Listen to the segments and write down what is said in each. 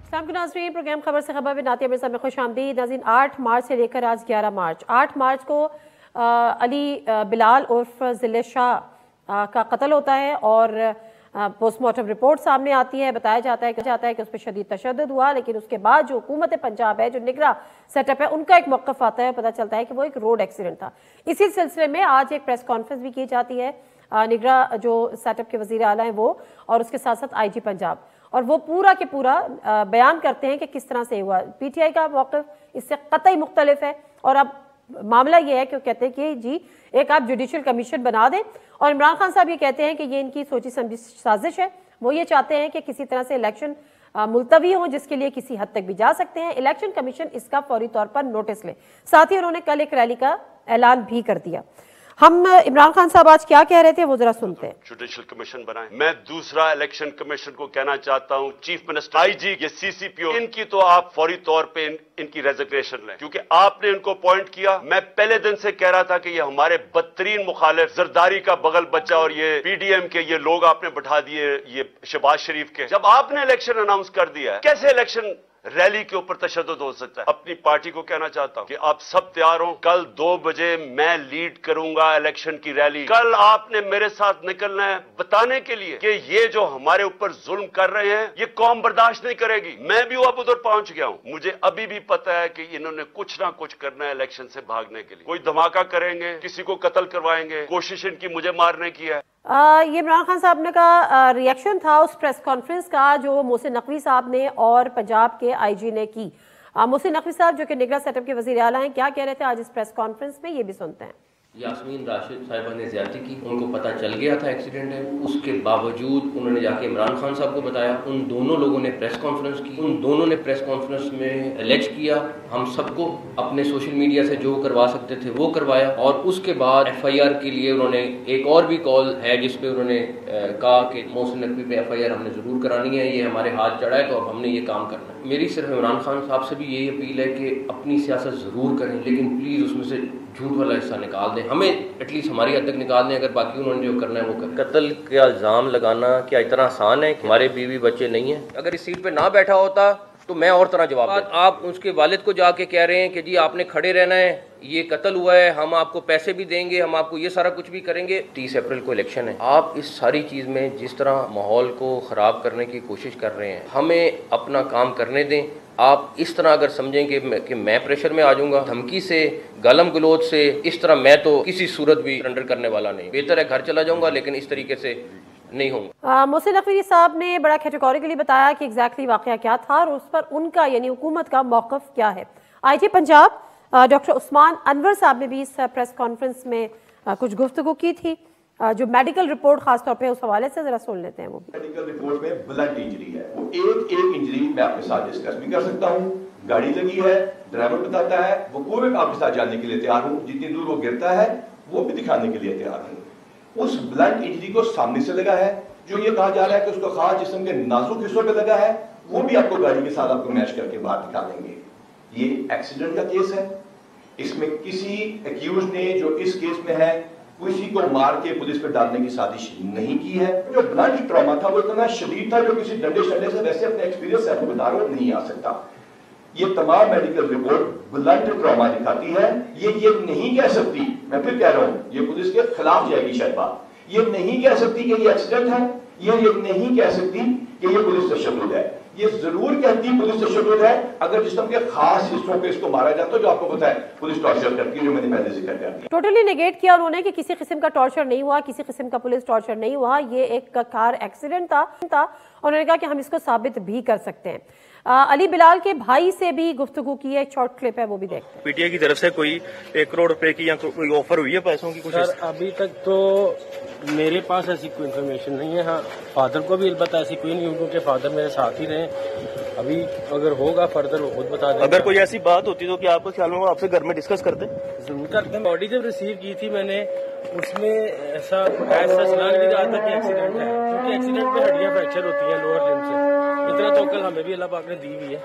शाम के नाज़रीन, प्रोग्राम खबर से खबर में नातिया मिर्जा में खुशामदीद। नाज़रीन, 8 मार्च से लेकर आज 11 मार्च 8 मार्च को अली बिलाल उर्फ ज़िले शाह का कत्ल होता है और पोस्टमार्टम रिपोर्ट सामने आती है। बताया जाता है कि उस पर शदीद तशद्दुद हुआ, लेकिन उसके बाद जो हुकूमत पंजाब है, जो निगरां सेटअप है, उनका एक मौक़िफ़ आता है। पता चलता है कि वो एक रोड एक्सीडेंट था। इसी सिलसिले में आज एक प्रेस कॉन्फ्रेंस भी की जाती है। निगरां जो सेटअप के वज़ीर आला हैं वो, और उसके साथ साथ IG पंजाब, और वो पूरा के पूरा बयान करते हैं कि किस तरह से हुआ। PTI का मौक़िफ़ इससे कतई मुख्तलिफ है। और अब मामला ये है कि वो कहते हैं कि जी एक आप जुडिशल कमीशन बना दें, और इमरान खान साहब ये कहते हैं कि ये इनकी सोची समझी साजिश है। वो ये चाहते हैं कि किसी तरह से इलेक्शन मुलतवी हों, जिसके लिए किसी हद तक भी जा सकते हैं। इलेक्शन कमीशन इसका फौरी तौर पर नोटिस ले। साथ ही उन्होंने कल एक रैली का ऐलान भी कर दिया। हम इमरान खान साहब आज क्या कह रहे थे वो जरा सुनते हैं। जुडिशल कमीशन बनाए। मैं दूसरा इलेक्शन कमीशन को कहना चाहता हूं, चीफ मिनिस्टर, IG, ये CCPO, इनकी तो आप फौरी तौर पे इनकी रेजिग्नेशन लें, क्योंकि आपने इनको अपॉइंट किया। मैं पहले दिन से कह रहा था कि ये हमारे बदतरीन मुखालिफ, जरदारी का बगल बच्चा और ये PDM के ये लोग आपने बैठा दिए, ये शहबाज शरीफ के। जब आपने इलेक्शन अनाउंस कर दिया है, कैसे इलेक्शन रैली के ऊपर तशद्दुद हो सकता है? अपनी पार्टी को कहना चाहता हूं कि आप सब तैयार हो। कल 2 बजे मैं लीड करूंगा इलेक्शन की रैली। कल आपने मेरे साथ निकलना है बताने के लिए कि ये जो हमारे ऊपर जुल्म कर रहे हैं, ये कौम बर्दाश्त नहीं करेगी। मैं भी अब उधर पहुंच गया हूं। मुझे अभी भी पता है कि इन्होंने कुछ ना कुछ करना है इलेक्शन से भागने के लिए। कोई धमाका करेंगे, किसी को कत्ल करवाएंगे, कोशिश इनकी मुझे मारने की है। ये इमरान खान साहब ने का रिएक्शन था उस प्रेस कॉन्फ्रेंस का जो मोहसिन नकवी साहब ने और पंजाब के IG ने की। मोहसिन नकवी साहब जो कि निगरां सेटअप के वज़ीर आला हैं, क्या कह रहे थे आज इस प्रेस कॉन्फ्रेंस में, ये भी सुनते हैं। यास्मीन राशिद साहिबा ने ज़्यादती की, उनको पता चल गया था एक्सीडेंट है, उसके बावजूद उन्होंने जाके इमरान खान साहब को बताया। उन दोनों लोगों ने प्रेस कॉन्फ्रेंस की, उन दोनों ने प्रेस कॉन्फ्रेंस में एलेज किया हम सबको, अपने सोशल मीडिया से जो करवा सकते थे वो करवाया। और उसके बाद FIR के लिए उन्होंने एक और भी कॉल है जिसपे उन्होंने कहा कि मोहसिन नकवी पे FIR हमने ज़रूर करानी है, ये हमारे हाथ चढ़ा है तो अब हमने ये काम करना है। मेरी सिर्फ इमरान खान साहब से भी यही अपील है कि अपनी सियासत ज़रूर करें, लेकिन प्लीज़ उसमें से झूठ वाला हिस्सा निकाल दें। हमें एटलीस्ट हमारी हद तक निकाल दें, अगर बाकी उन्होंने जो करना है वो करें। कत्ल का इल्ज़ाम लगाना क्या इतना आसान है कि हमारे बीवी बच्चे नहीं हैं? अगर इस सीट पे ना बैठा होता तो मैं और तरह जवाब देता। आप उसके वालिद को जाके कह रहे हैं कि जी आपने खड़े रहना है, ये कत्ल हुआ है, हम आपको पैसे भी देंगे, हम आपको ये सारा कुछ भी करेंगे। 30 अप्रैल को इलेक्शन है। आप इस सारी चीज़ में जिस तरह माहौल को ख़राब करने की कोशिश कर रहे हैं, हमें अपना काम करने दें। आप इस तरह अगर समझें कि मैं प्रेशर में आ जाऊंगा, धमकी से, गलम गलोच से, इस तरह मैं तो किसी सूरत भी सरेंडर करने वाला नहीं। बेहतर है घर चला जाऊंगा, लेकिन इस तरीके से नहीं होगा। मोहसिन नकवी साहब ने बड़ा कैटेगोरिकली बताया कि एग्जैक्टली वाकया क्या था और उस पर उनका यानी हुकूमत का मौक़िफ़ क्या है। IG पंजाब डॉक्टर उस्मान अनवर साहब ने भी इस प्रेस कॉन्फ्रेंस में कुछ गुफ्तगू की थी। जो मेडिकल रिपोर्ट खासतौर पे उस हवाले से जरा सुन लेते हैं। वो मेडिकल रिपोर्ट में ब्लंट इंजरी है, वो एक इंजरी मैं आपके साथ डिस्कस भी कर सकता हूँ। गाड़ी लगी है, ड्राइवर बताता है, वो कोई भी आपके साथ जाने के लिए तैयार हूँ। जितनी दूर वो गिरता है वो भी दिखाने के लिए तैयार हूँ। उस ब्लंट इंजरी को सामने से लगा है, जो ये कहा जा रहा है कि उसको खास जिस्म के नाजुक हिस्सों पे लगा है, वो भी आपको गाड़ी के साथ आपको मैच करके बाहर दिखा देंगे। ये एक्सीडेंट का केस है। इसमें किसी एक्यूज ने जो इस केस में है किसी को मार के पुलिस पे डालने की साजिश नहीं की है। जो ब्लंट ट्रॉमा था वो इतना शदीद था जो किसी डंडे शंडे से वैसे अपने एक्सपीरियंस से आपको बता रहा हूं नहीं आ सकता। ये तमाम मेडिकल रिपोर्ट ब्लंट ट्रॉमा दिखाती है। ये नहीं कह सकती, मैं फिर कह रहा हूं, ये पुलिस के खिलाफ जाएगी शायद बात। ये नहीं कह सकती कि ये एक्सीडेंट है, ये नहीं कह सकती कि ये पुलिस तशद्दुद है। ये जरूर कहती पुलिस तशद्दुद है अगर जिस्म के खास हिस्सों पे इसको मारा जाता है, जो आपको पता है पुलिस टॉर्चर करती है, जो मैंने पहले जिक्र कर दिया। टोटली नेगेट किया उन्होंने कि किसी किस्म का टॉर्चर नहीं हुआ, किसी किस्म का पुलिस टॉर्चर नहीं हुआ, ये एक कार एक्सीडेंट था। उन्होंने कहा कि हम इसको साबित भी कर सकते हैं। अली बिलाल के भाई से भी गुफ्तगू की है, एक शॉर्ट क्लिप है, वो भी देखते हैं। PTI की तरफ से कोई 1 करोड़ रुपए की या कोई ऑफर हुई है पैसों की? कुछ सर अभी तक तो मेरे पास ऐसी कोई इन्फॉर्मेशन नहीं है। हाँ, फादर को भी अलबत्ता ऐसी कोई नहीं, क्योंकि फादर मेरे साथ ही रहे। अभी अगर होगा फर्दर वो खुद बता दें। अगर कोई ऐसी बात होती तो क्या आपको ख्याल में आपसे घर में डिस्कस करते? जरूर करते हैं। बॉडी जब रिसीव की थी मैंने, उसमें ऐसा लग नहीं रहा था कि एक्सीडेंट है, क्योंकि एक्सीडेंट में हड्डियां फ्रैक्चर होती हैं लोअर लिम्ब से। इतना तो अकल हमें भी अल्लाह पाक ने दी हुई है।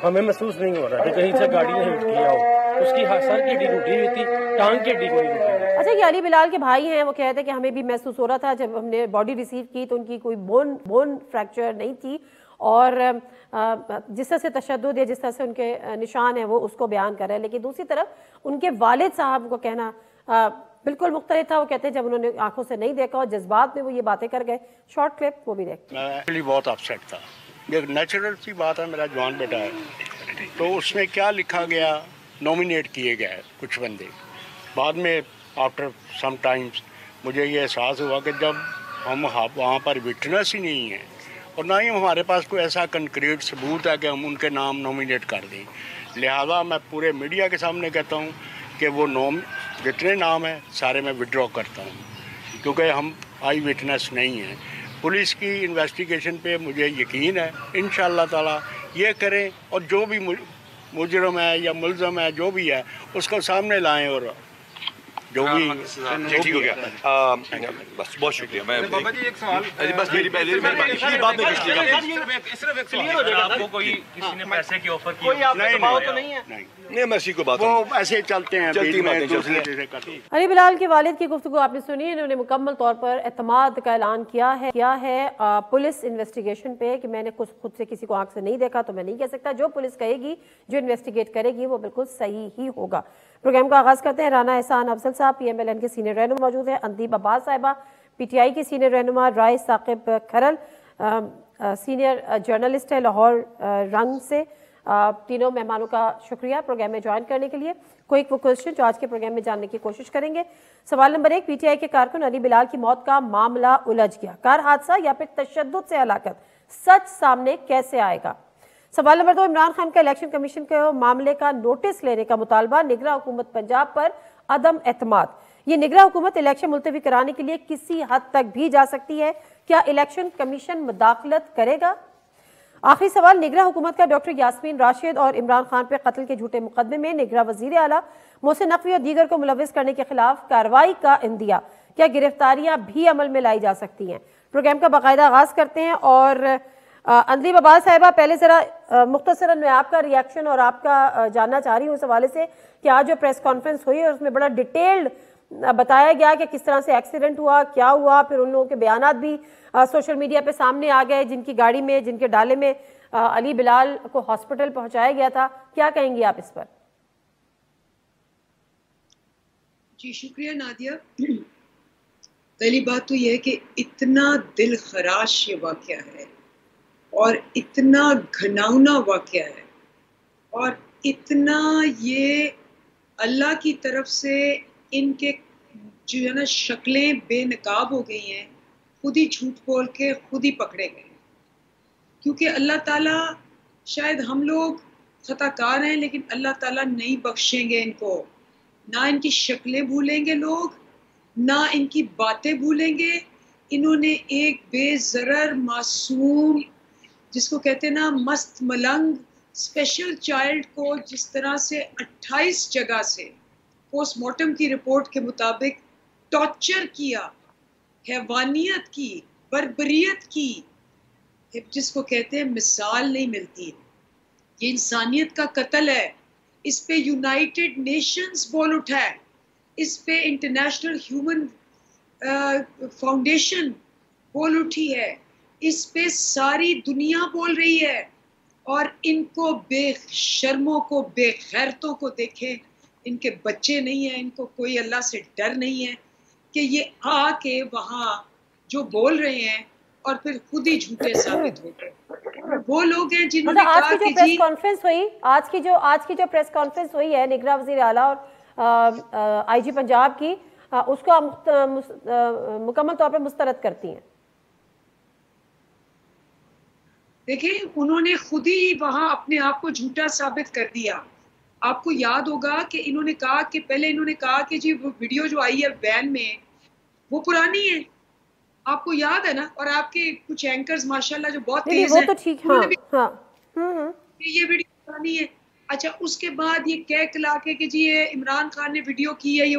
हमें महसूस नहीं हो रहा कि कहीं से गाड़ी ने हिट किया हो। उसकी सर की हड्डी टूटी हुई थी, टांग की हड्डी को नहीं टूटी। अच्छा, ये अली बिलाल के भाई हैं, वो कहते हैं कि हमें भी महसूस हो रहा था जब हमने बॉडी रिसीव की तो उनकी कोई बोन फ्रैक्चर नहीं थी और जिस तरह से तशद्दुद या जिस तरह से उनके निशान हैं वो उसको बयान कर रहे हैं। लेकिन दूसरी तरफ उनके वालिद साहब को कहना बिल्कुल मुख्तलिफ था। वो कहते हैं जब उन्होंने आंखों से नहीं देखा और जज्बात में वो ये बातें कर गए। शॉर्ट क्लिप वो भी देखते हैं। मैं एक्चुअली बहुत अपसेट था। ये नेचुरल सी बात है, मेरा जवान बेटा है, तो उसमें क्या लिखा गया, नॉमिनेट किए गए कुछ बंदे। बाद में आफ्टर सम टाइम्स मुझे ये एहसास हुआ कि जब हम वहाँ पर विटनेस ही नहीं है और ना ही हमारे पास कोई ऐसा कंक्रीट सबूत है कि हम उनके नाम नॉमिनेट कर दें, लिहाजा मैं पूरे मीडिया के सामने कहता हूँ कि वो जितने नाम हैं सारे मैं विड्रॉ करता हूँ, क्योंकि हम आई विटनेस नहीं हैं। पुलिस की इन्वेस्टिगेशन पे मुझे यकीन है इंशाअल्लाह ताला ये करें और जो भी मुजरम है या मुलज़म है जो भी है उसको सामने लाएं और जो भी ठीक हो गया। बस बहुत शुक्रिया। मैं बाबा जी एक सवाल, बस मेरी बात नहीं, आपको कोई किसी ने पैसे की ऑफर की? नहीं मैं इसी को बात, वो ऐसे चलते हैं, चलती बातें। अली बिलाल के वालिद की गुफ्तगू आपने सुनी। इन्होंने मुकम्मल तौर पर एतमाद का ऐलान किया है पुलिस इन्वेस्टिगेशन पे कि मैंने खुद से किसी को आंख से नहीं देखा तो मैं नहीं कह सकता। जो पुलिस कहेगी, जो इन्वेस्टिगेट करेगी वो बिल्कुल सही ही होगा। प्रोग्राम का आगाज करते हैं। राना एहसान अफजल साहब PMLN के सीनियर रहनुमा मौजूद है, अंदीब अब्बास साहिबा PTI की सीनियर रहनुमा, राय साकिब खरल सीनियर जर्नलिस्ट है लाहौर रंग से। तीनों मेहमानों का शुक्रिया प्रोग्राम में ज्वाइन करने के लिए। कोई वो क्वेश्चन जो आज के प्रोग्राम में जानने की कोशिश करेंगे। सवाल नंबर 1, PTI के कारकुन अली बिलाल की मौत का मामला उलझ गया, कार हादसा या फिर तशद्दुद से हलाकत, सच सामने कैसे आएगा? सवाल नंबर 2, इमरान खान का इलेक्शन कमीशन के मामले का नोटिस लेने का मुतालबा, निगरां हुकूमत पंजाब पर अदम एतमाद। ये निगरां हुकूमत इलेक्शन मुलतवी कराने के लिए किसी हद तक भी जा सकती है, क्या इलेक्शन कमीशन मुदाखलत करेगा? आखिरी सवाल, निगरां हुकूमत का डॉक्टर यास्मीन राशिद और इमरान खान पर कत्ल के झूठे मुकदमे में निगरां वजीर आला मोहसिन नकवी और दीगर को मुलविस करने के खिलाफ कार्रवाई का इंदिया, क्या गिरफ्तारियां भी अमल में लाई जा सकती हैं? प्रोग्राम का बाकायदा आगाज करते हैं और अंदीब अब्बास साहिबा पहले जरा मुख्तसरन मैं आपका रिएक्शन और आपका जानना चाह रही हूँ इस हवाले से कि आज जो प्रेस कॉन्फ्रेंस हुई है उसमें बड़ा डिटेल्ड बताया गया कि किस तरह से एक्सीडेंट हुआ, क्या हुआ, फिर उन लोगों के बयानात भी सोशल मीडिया पे सामने आ गए जिनकी गाड़ी में, जिनके डाले में अली बिलाल को हॉस्पिटल पहुंचाया गया था। क्या कहेंगी आप इस पर? जी शुक्रिया नादिया। पहली बात तो यह है कि इतना दिल खराश ये वाक़या है और इतना घिनौना वाक़या है और इतना ये अल्लाह की तरफ से इनके जो है ना शक्लें बेनकाब हो गई हैं, खुद ही झूठ बोल के खुद ही पकड़े गए। क्योंकि अल्लाह ताला, शायद हम लोग खताकार हैं लेकिन अल्लाह ताला नहीं बख्शेंगे इनको। ना इनकी शक्लें भूलेंगे लोग, ना इनकी बातें भूलेंगे। इन्होंने एक बेज़रर मासूम, जिसको कहते हैं ना मस्त मलंग स्पेशल चाइल्ड को जिस तरह से 28 जगह से पोस्टमार्टम की रिपोर्ट के मुताबिक टॉर्चर किया, हैवानियत की, बर्बरियत की, जिसको कहते हैं मिसाल नहीं मिलती। ये इंसानियत का कत्ल है। इस पे यूनाइटेड नेशंस बोल उठा है, इस पे इंटरनेशनल ह्यूमन फाउंडेशन बोल उठी है, इस पे सारी दुनिया बोल रही है। और इनको बेशर्मों को, बेगैरतों को देखें, इनके बच्चे नहीं हैं, इनको कोई अल्लाह से डर नहीं है कि ये आके वहाँ जो बोल रहे हैं और फिर खुद ही झूठे साबित हो गए। वो लोग हैं जिन्होंने आज की जो प्रेस कॉन्फ्रेंस हुई, आज की जो प्रेस कॉन्फ्रेंस हुई है निगरां वज़ीर आला और IG पंजाब की, उसको आप मुकम्मल तौर पर मुस्तरद करती हैं? देखिए, उन्होंने खुद ही वहाँ अपने आप को झूठा साबित कर दिया। आपको याद होगा कि इन्होंने कहा कि पहले इन्होंने कहा कि जी वो वीडियो जो आई है वैन में वो पुरानी है, आपको याद है ना। और आपके कुछ एंकर्स माशाल्लाह जो बहुत तेज हैं, वो तो ठीक है, ये वीडियो पुरानी है। अच्छा, उसके बाद ये कह कला के कि जी ये इमरान खान ने वीडियो की है,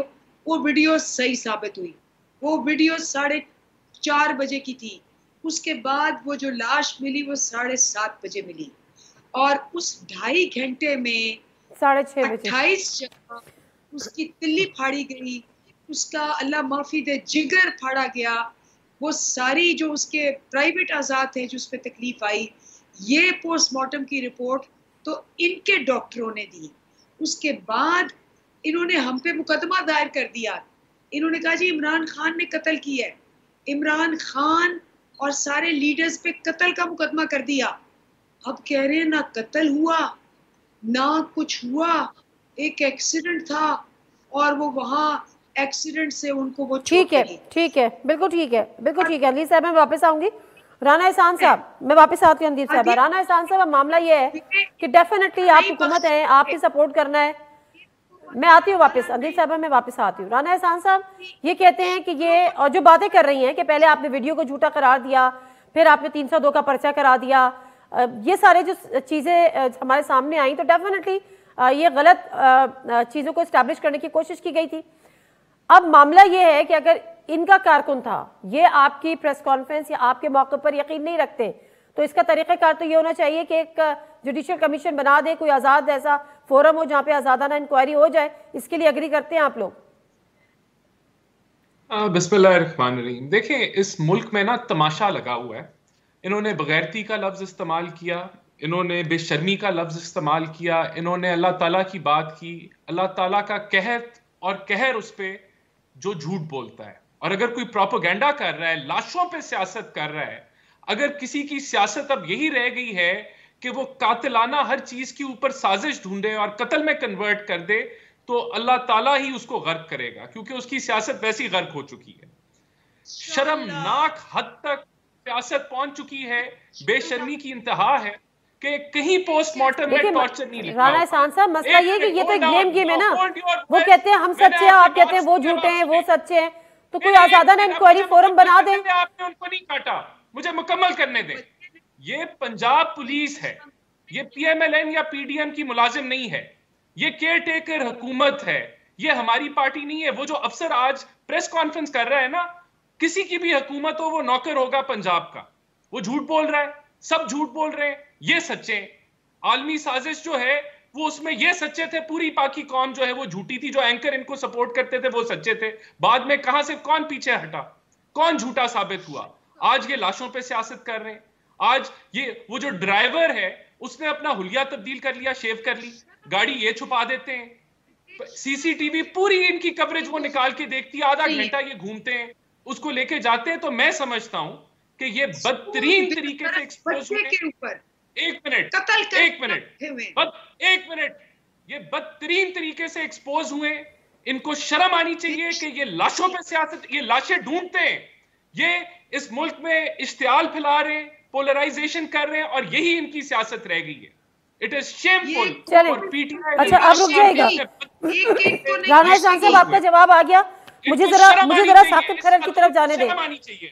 वो वीडियो सही साबित हुई। वो वीडियो 4:30 बजे की थी। उसके बाद वो जो लाश मिली वो 7:30 बजे मिली और उस 2.5 घंटे में 6:30 बजे 28 जगह उसकी तिल्ली फाड़ी गई, उसका अल्लाह माफी दे जिगर फाड़ा गया। वो सारी जो उसके प्राइवेट आज़ाद थे जो उस पर तकलीफ आई, ये पोस्टमार्टम की रिपोर्ट तो इनके डॉक्टरों ने दी। उसके बाद इन्होंने हम पे मुकदमा दायर कर दिया। इन्होंने कहा जी इमरान खान ने कत्ल किया है, इमरान खान और सारे लीडर्स पे कत्ल का मुकदमा कर दिया। अब कह रहे हैं ना कत्ल हुआ ना कुछ हुआ, एक एक्सीडेंट था और वो वहाँ एक्सीडेंट से उनको वो ठीक है, ठीक है, बिल्कुल ठीक है, बिल्कुल ठीक है। अली साहब मैं वापस आऊंगी। राना एहसान साहब, मैं वापस आती हूँ। अंदीर साहब, राना एहसान साहब, मामला ये है कि डेफिनेटली आप हुकूमत है, आपकी सपोर्ट करना है। मैं आती हूँ वापस। अंदीर साहब मैं वापस आती हूँ। राना एहसान साहब ये कहते हैं कि ये और जो बातें कर रही हैं कि पहले आपने वीडियो को झूठा करार दिया, फिर आपने 302 का पर्चा करा दिया, ये सारे जो चीज़ें हमारे सामने आई तो डेफिनेटली ये गलत चीज़ों को इस्टेब्लिश करने की कोशिश की गई थी। अब मामला ये है कि अगर इनका कारकुन था, ये आपकी प्रेस कॉन्फ्रेंस या आपके मौके पर यकीन नहीं रखते, तो इसका तरीक़ाकार तो ये होना चाहिए कि एक जुडिशियल कमीशन बना दे, कोई आज़ाद ऐसा फोरम हो जहाँ पे आज़ादाना इंक्वायरी हो जाए। इसके लिए एग्री करते हैं आप लोग? बिस्मिल्लाहिर्रहमानिर्रहीम। देखें, इस मुल्क में ना तमाशा लगा हुआ है। इन्होंने बगैरती का लफ्ज़ इस्तेमाल किया, इन्होंने बेशर्मी का लफ्ज़ इस्तेमाल किया, इन्होंने अल्लाह ताला की बात की, अल्लाह ताला का कहर उस पर जो झूठ बोलता है। और अगर कोई प्रोपेगेंडा कर रहा है, लाशों पे सियासत कर रहा है, अगर किसी की सियासत अब यही रह गई है कि वो कातिलाना हर चीज के ऊपर साजिश ढूंढे और कत्ल में कन्वर्ट कर दे, तो अल्लाह ताला ही उसको गर्क करेगा, क्योंकि उसकी सियासत वैसी गर्क हो चुकी है। शर्मनाक हद तक सियासत पहुंच चुकी है, बेशर्मी की इंतहा है कि कहीं पोस्टमार्टम में टॉर्चर नहीं लिखा। राना एहसान साहब, मसला ये कि ये तो एक ब्लेम गेम है ना। वो कहते हैं हम सच्चे हैं, आप कहते हैं वो झूठे हैं, वो सच्चे हैं, तो कोई आज़ादाना इंक्वायरी फोरम बना दे। आपने उनको नहीं काटा, मुझे मुकम्मल करने दें। ये पंजाब पुलिस है, ये PMLN या PDM की मुलाजिम नहीं है, ये केयर टेकर हुकूमत है, ये हमारी पार्टी नहीं है। वो जो अफसर आज प्रेस कॉन्फ्रेंस कर रहा है ना, किसी की भी हुकूमत हो वो नौकर होगा पंजाब का। वो झूठ बोल रहा है, सब झूठ बोल रहे हैं, ये सच्चे हैं। आलमी साजिश जो है वो उसमें ये सच्चे थे, पूरी पाकी कौम जो है वो झूठी थी, जो एंकर इनको सपोर्ट करते थे वो सच्चे थे। बाद में कहां से कौन पीछे हटा, कौन झूठा साबित हुआ? आज ये लाशों पे सियासत कर रहे हैं। आज ये वो जो ड्राइवर है उसने अपना हुलिया तब्दील कर लिया, शेव कर ली, गाड़ी ये छुपा देते हैं। CCTV पूरी इनकी कवरेज वो निकाल के देखती है, आधा घंटा ये घूमते हैं, उसको लेके जाते हैं। तो मैं समझता हूं कि ये बदतरीन तरीके से एक्सपोज हुए। एक मिनट, ये बदतरीन तरीके से एक्सपोज हुए। इनको शर्म आनी चाहिए कि ये लाशों पे सियासत, ये लाशें ढूंढते हैं, ये इस मुल्क में इश्तियाल फैला रहे हैं, पोलराइजेशन कर रहे हैं, और यही इनकी सियासत रह गई है। It is shameful for PTI। अच्छा, अब रुक जाएगा। राना एहसान साहब, आपका जवाब आ गया। मुझे जरा साकिब खैरल की तरफ जाने दें।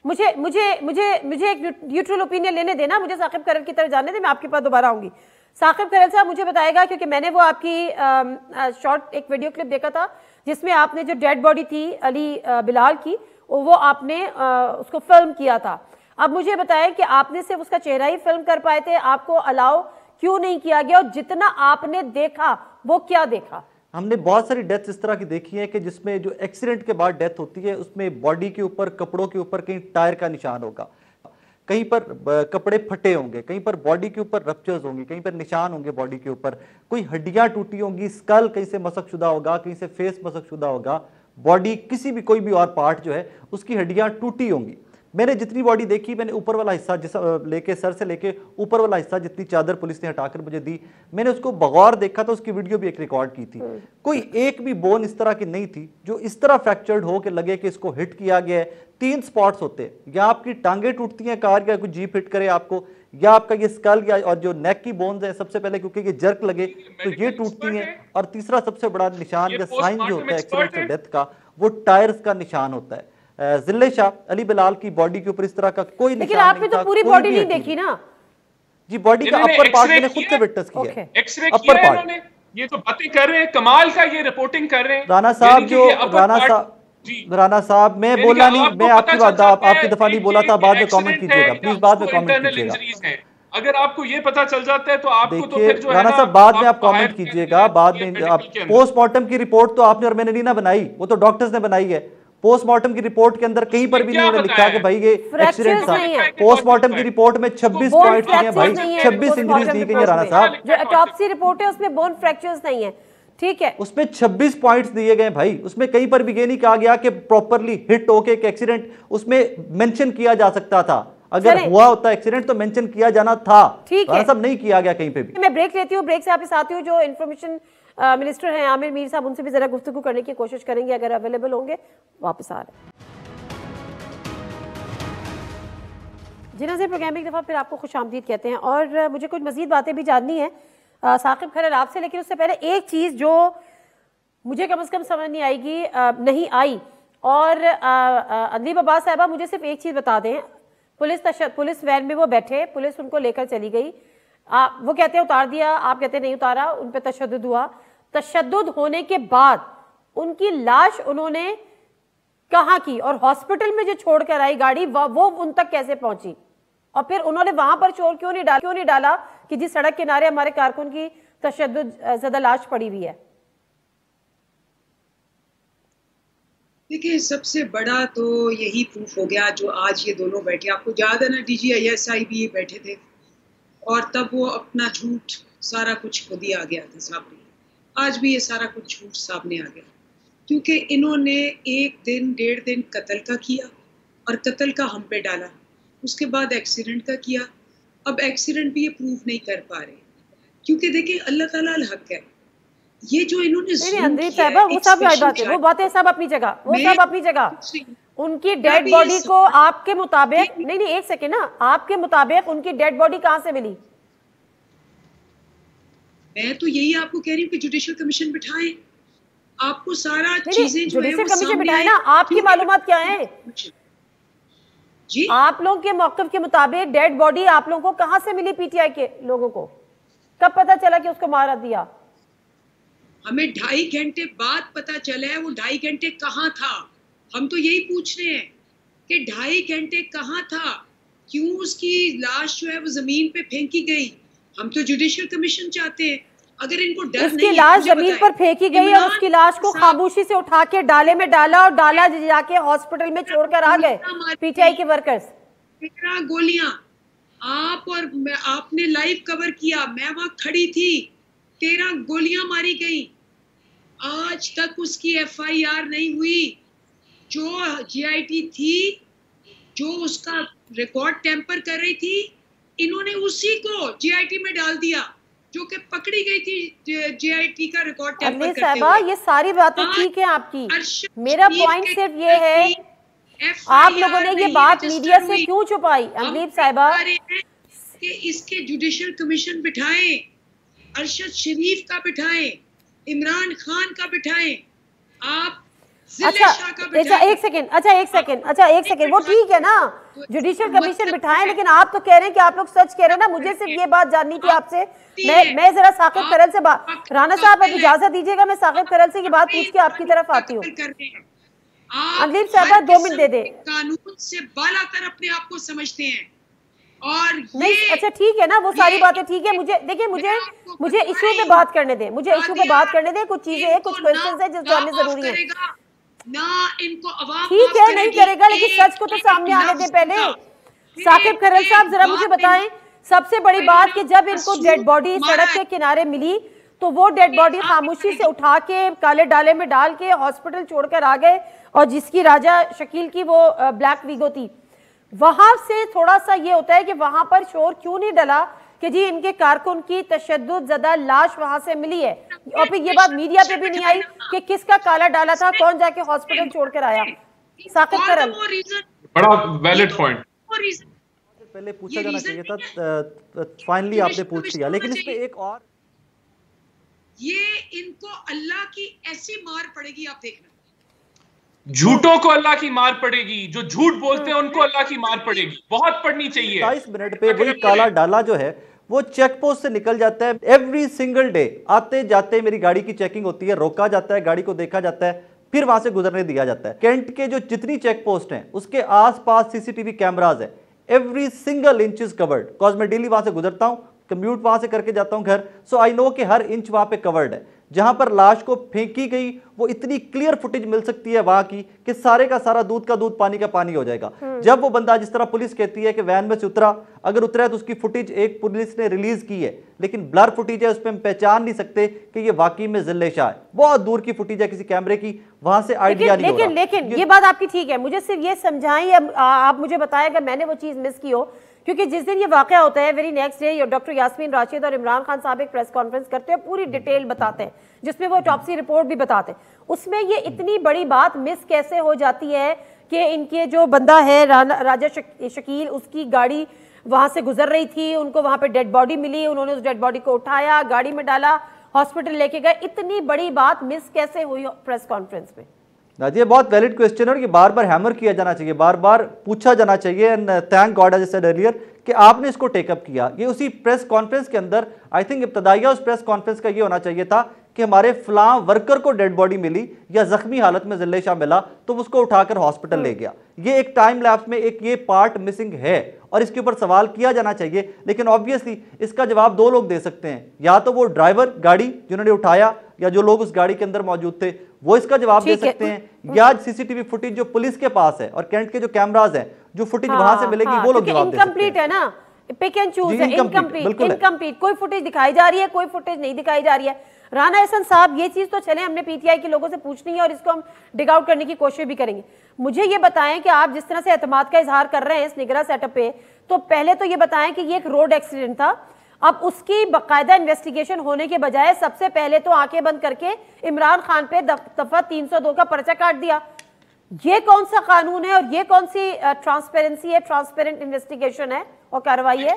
मुझे एक न्यूट्रल ओपिनियन लेने देना, मुझे साकिब खैरल की तरफ जाने दें, मैं आपके पास दोबारा आऊंगी। साकिब खैरल साहब मुझे बताएगा, क्योंकि मैंने वो आपकी शॉर्ट एक वीडियो क्लिप देखा था जिसमें आपने जो डेड बॉडी थी अली बिलाल की, वो आपने उसको फिल्म किया था। अब मुझे बताएं कि आपने सिर्फ उसका चेहरा ही फिल्म कर पाए थे, आपको अलाउ क्यों नहीं किया गया, और जितना आपने देखा वो क्या देखा? हमने बहुत सारी डेथ इस तरह की देखी है कि जिसमें जो एक्सीडेंट के बाद डेथ होती है उसमें बॉडी के ऊपर, कपड़ों के ऊपर कहीं टायर का निशान होगा, कहीं पर कपड़े फटे होंगे, कहीं पर बॉडी के ऊपर रप्चर्स होंगे, कहीं पर निशान होंगे बॉडी के ऊपर, कोई हड्डियां टूटी होंगी, स्कल कहीं से मसक शुदा होगा, कहीं से फेस मसक शुदा होगा, बॉडी किसी भी कोई भी और पार्ट जो है उसकी हड्डियां टूटी होंगी। मैंने जितनी बॉडी देखी, मैंने ऊपर वाला हिस्सा जिस लेके सर से लेके ऊपर वाला हिस्सा, जितनी चादर पुलिस ने हटाकर मुझे दी, मैंने उसको बगौर देखा, तो उसकी वीडियो भी एक रिकॉर्ड की थी। कोई एक भी बोन इस तरह की नहीं थी जो इस तरह फ्रैक्चर्ड हो कि लगे कि इसको हिट किया गया है। 3 स्पॉट्स होते हैं, या आपकी टांगे टूटती हैं कार, या कोई जीप हिट करे आपको, या आपका ये स्कल या और जो नेक की बोन्स है सबसे पहले, क्योंकि ये जर्क लगे तो ये टूटती हैं, और तीसरा सबसे बड़ा निशान या साइन जो होता है एक्सीडेंट से डेथ का, वो टायर्स का निशान होता है। जिले शाह अली बिलाल की बॉडी के ऊपर इस तरह का कोई निशान नहीं था। आपने तो पूरी बॉडी नहीं देखी ना जी, बॉडी का अपर पार्ट मैंने खुद से विटनेस किया है। एक्सरे अपर पार्ट, ये तो बातें कर रहे हैं, कमाल का ये रिपोर्टिंग कर रहे हैं राना साहब। जो राना साहब, मैं बोला नहीं, मैं आपकी बात, आपकी दफा नहीं बोला था, बाद में कमेंट कीजिएगा प्लीज, बाद में कमेंट कीजिएगा। अगर आपको ये पता चल जाता है तो आपको तो फिर जो है राना साहब बाद में आप कमेंट कीजिएगा, बाद में। पोस्टमार्टम की रिपोर्ट तो आपने और मैंने नहीं ना बनाई, वो तो डॉक्टर्स ने बनाई है। पोस्टमार्टम की रिपोर्ट के अंदर कहीं पर भी नहीं उन्होंने लिखा कि भाई ये एक्सीडेंट था। पोस्टमार्टम की रिपोर्ट में 26 पॉइंट्स दिए हैं भाई, 26 इंजरीज दी गई है राणा साहब। जो ऑटोप्सी रिपोर्ट है उसमें बोन फ्रैक्चर्स नहीं है, ठीक है, उसमें 26 पॉइंट्स दिए गए भाई। उसमें कहीं पर भी ये नहीं कहा गया कि प्रॉपरली हिट होके एक एक्सीडेंट, उसमें मेंशन किया जा सकता था। अगर हुआ होता एक्सीडेंट तो मेंशन किया जाना था, ठीक है, सब नहीं किया गया कहीं पे भी। मैं ब्रेक लेती हूँ, ब्रेक से आपके साथ हूँ जो इन्फॉर्मेशन मिनिस्टर हैं आमिर मीर साहब, उनसे भी जरा गुफ्तगू करने की कोशिश करेंगे अगर अवेलेबल होंगे। वापस आ रहे हैं जी नाज़रीन, प्रोग्राम एक दफ़ा फिर आपको खुशामदीद कहते हैं और मुझे कुछ मजीद बातें भी जाननी है साकिब खैरर आपसे, लेकिन उससे पहले एक चीज़ जो मुझे कम से कम समझ नहीं आएगी नहीं आई, और अदलीब अब्बास साहबा मुझे सिर्फ एक चीज़ बता दें, पुलिस वैन में वो बैठे, पुलिस उनको लेकर चली गई, वो कहते हैं उतार दिया, आप कहते नहीं उतारा, उन पर तशद्दुद हुआ, तशद्दुद होने के बाद उनकी लाश उन्होंने कहाँ की और हॉस्पिटल में जो छोड़कर आई गाड़ी वो उन तक कैसे पहुंची, और फिर उन्होंने वहां पर शोर क्यों नहीं डाला कि जिस सड़क किनारे हमारे कारकुन की तशद्दुद ज़दा लाश पड़ी हुई है। देखिए सबसे बड़ा तो यही प्रूफ हो गया जो आज ये दोनों बैठे, आपको याद है ना DGISI भी बैठे थे और तब वो अपना झूठ सारा कुछ खुद ही आ गया था सामने, आज भी ये सारा कुछ झूठ सामने आ गया, क्योंकि इन्होंने 1 दिन 1.5 दिन कत्ल का किया और कत्ल का हम पे डाला, उसके बाद एक्सीडेंट का किया, अब एक्सीडेंट भी ये प्रूव नहीं कर पा रहे, क्योंकि देखिए अल्लाह ताला अल हक है, ये जो इन्होंने वो सब बातें सब अपनी जगह, वो सब अपनी जगह, उनकी डेड बॉडी को आपके मुताबिक नहीं एक सेकेंड ना, आपके मुताबिक उनकी डेड बॉडी कहां से मिली? मैं तो यही आपको कह रही हूँ कि जुडिशियल कमीशन बिठाएं, आपको सारा चीजें जो है वो कमीशन बिठाएं ना, आपकी मालूमात क्या है जी? आप लोगों के मौक़िफ़ के मुताबिक डेड बॉडी आप लोगों को कहां से मिली? PTI के लोगों को कब पता चला कि उसको मारा दिया? हमें 2.5 घंटे बाद पता चला है। वो 2.5 घंटे कहाँ था, हम तो यही पूछ रहे हैं कि 2.5 घंटे कहाँ था, क्यों उसकी लाश जो है वो जमीन पे फेंकी गई? हम तो जुडिशियल कमीशन चाहते हैं। अगर इनको डर उसकी लाश जमीन पर फेंकी गई और उसकी लाश को खामोशी से उठा के डाले में डाला और डाला जाके हॉस्पिटल में छोड़कर आ गए PTI के वर्कर्स। 13 गोलियां आप और आपने लाइव कवर किया, मैं वहां खड़ी थी, 13 गोलियां मारी गई, आज तक उसकी FIR नहीं हुई। जो GIT थी जो उसका रिकॉर्ड टेम्पर कर रही थी, इन्होंने उसी को GIT में डाल दिया जो कि पकड़ी गई थी GIT का रिकॉर्ड टेम्पर करते हुए। ये सारी बातें ठीक है आपकी, मेरा पॉइंट सिर्फ ये है आप लोगों ने ये बात मीडिया से क्यों छुपाई? अनलीब साहिबा कि इसके जुडिशियल कमीशन बिठाएं, अरशद शरीफ का बिठाएं, इमरान खान का बिठाएं, आप एक सेकंड, वो ठीक है ना, जुडिशियल कमीशन बिठाएं, लेकिन आप तो कह रहे हैं कि आप लोग सच कह रहे हैं ना। मुझे सिर्फ ये बात जाननी थी आपसे, मैं जरा साकिब खैरल से बात, राणा साहब अब इजाजत दीजिएगा, मैं साकिब खैरल से ये बात पूछ के आपकी तरफ आती हूँ। अनलीब साहबा 2 मिनट दे दे। कानून से बालातर अपने आप को समझते हैं और नहीं, अच्छा ठीक है ना, वो सारी बातें ठीक है। मुझे देखिए, मुझे इशू पे बात करने दें, कुछ चीजें हैं, कुछ क्वेश्चंस हैं जो जानने जरूरी है ना। इनको अवाम ठीक है नहीं करेगा, लेकिन सच को तो सामने आने दें पहले। साकिब खैरल साहब जरा मुझे बताएं, सबसे बड़ी बात कि जब इनको डेड बॉडी सड़क के किनारे मिली तो वो डेड बॉडी खामोशी से उठा के काले डाले में डाल के हॉस्पिटल छोड़कर आ गए, और जिसकी राजा शकील की वो ब्लैक वीगो थी, वहां से थोड़ा सा ये होता है कि वहां पर शोर क्यों नहीं डला कि जी इनके कारकुन की तशद्दुद ज़दा लाश वहां से मिली है, और फिर ये बात मीडिया पे भी नहीं आई कि किसका काला डाला था, कौन जाके हॉस्पिटल छोड़कर आया। साकिब खैरल, बड़ा वैलिड पॉइंट पहले पूछा जाना चाहिए था, फाइनली आपने पूछ लिया, लेकिन इस पे एक और, ये इनको अल्लाह की ऐसी मार पड़ेगी, आप देखना। झूठों को अल्लाह की मार पड़ेगी, जो झूठ बोलते हैं उनको अल्लाह की मार पड़ेगी, बहुत पड़नी चाहिए। 27 मिनट पे वही काला डाला जो है वो चेक पोस्ट से निकल जाता है। एवरी सिंगल डे आते जाते मेरी गाड़ी की चेकिंग होती है, रोका जाता है, गाड़ी को देखा जाता है, फिर वहां से गुजरने दिया जाता है। कैंट के जो जितनी चेक पोस्ट हैं उसके आसपास CCTV कैमराज है, every single inch is covered. Because मैं डेली वहां से गुजरता हूं, कम्यूट वहां से करके जाता हूं घर, सो आई नो कि हर इंच वहां पे कवर्ड है। जहां पर लाश को फेंकी गई वो इतनी क्लियर फुटेज मिल सकती है वहां की कि सारे का सारा दूध का दूध पानी का पानी हो जाएगा। जब वो बंदा, जिस तरह पुलिस कहती है कि वैन में से उतरा, अगर उतरा है तो उसकी फुटेज एक पुलिस ने रिलीज की है, लेकिन ब्लर फुटेज है, उस पर हम पहचान नहीं सकते कि ये वाकई में जिले शाह है। बहुत दूर की फुटेज है किसी कैमरे की, वहां से आइडिया नहीं हो रहा। लेकिन ये बात आपकी ठीक है, मुझे सिर्फ ये समझाएं, आप मुझे बताएं अगर मैंने वो चीज मिस की हो, क्योंकि जिस दिन ये वाकया होता है very next day doctor Yasmeen Rashid और इमरान खान साहब एक प्रेस कॉन्फ्रेंस करते हैं, पूरी डिटेल बताते हैं जिसमें वो ऑटोप्सी रिपोर्ट भी बताते हैं। उसमें ये इतनी बड़ी बात मिस कैसे हो जाती है कि इनके जो बंदा है राजा शकील, उसकी गाड़ी वहां से गुजर रही थी, उनको वहां पे डेड बॉडी मिली, उन्होंने उस डेड बॉडी को उठाया, गाड़ी में डाला, हॉस्पिटल लेके गए। इतनी बड़ी बात मिस कैसे हुई प्रेस कॉन्फ्रेंस में? ये बहुत वैलिड क्वेश्चन है और ये बार बार हैमर किया जाना चाहिए, बार बार पूछा जाना चाहिए। And thank God as I said earlier कि आपने इसको टेकअप किया। ये उसी प्रेस कॉन्फ्रेंस के अंदर आई थिंक इब्तदाइया उस प्रेस कॉन्फ्रेंस का ये होना चाहिए था कि हमारे फलां वर्कर को डेड बॉडी मिली या जख्मी हालत में जिले शाह मिला तो उसको उठाकर हॉस्पिटल ले गया। ये एक टाइम लैप्स में एक ये पार्ट मिसिंग है और इसके ऊपर सवाल किया जाना चाहिए। लेकिन ऑब्वियसली इसका जवाब दो लोग दे सकते हैं, या तो वो ड्राइवर गाड़ी जिन्होंने उठाया या जो लोग उस गाड़ी के अंदर मौजूद थे वो इसका जवाब दे सकते हैं, या सीसीटीवी फुटेज जो पुलिस के पास है और कैंट के जो कैमराज हैं जो फुटेज वहां से मिलेगी वो लोग जवाब दे सकते हैं। इनकम्प्लीट है ना, पिक एंड चूज है, इनकम्प्लीट, कोई फुटेज दिखाई जा रही है, कोई फुटेज नहीं दिखाई जा रही है। राना एहसन साहब, ये चीज तो चले हमने पीटीआई के लोगों से पूछनी है और इसको हम डिग आउट करने की कोशिश भी करेंगे। मुझे ये बताएं कि आप जिस तरह से एतमाद का इजहार कर रहे हैं इस निगरान सेटअप पे, तो पहले तो ये बताएं कि ये एक रोड एक्सीडेंट था, अब उसकी बाकायदा इन्वेस्टिगेशन होने के बजाय सबसे पहले तो आंखें बंद करके इमरान खान पे दफा 302 का पर्चा काट दिया। ये कौन सा कानून है और ये कौन सी ट्रांसपेरेंसी है, ट्रांसपेरेंट इन्वेस्टिगेशन है और कार्रवाई है?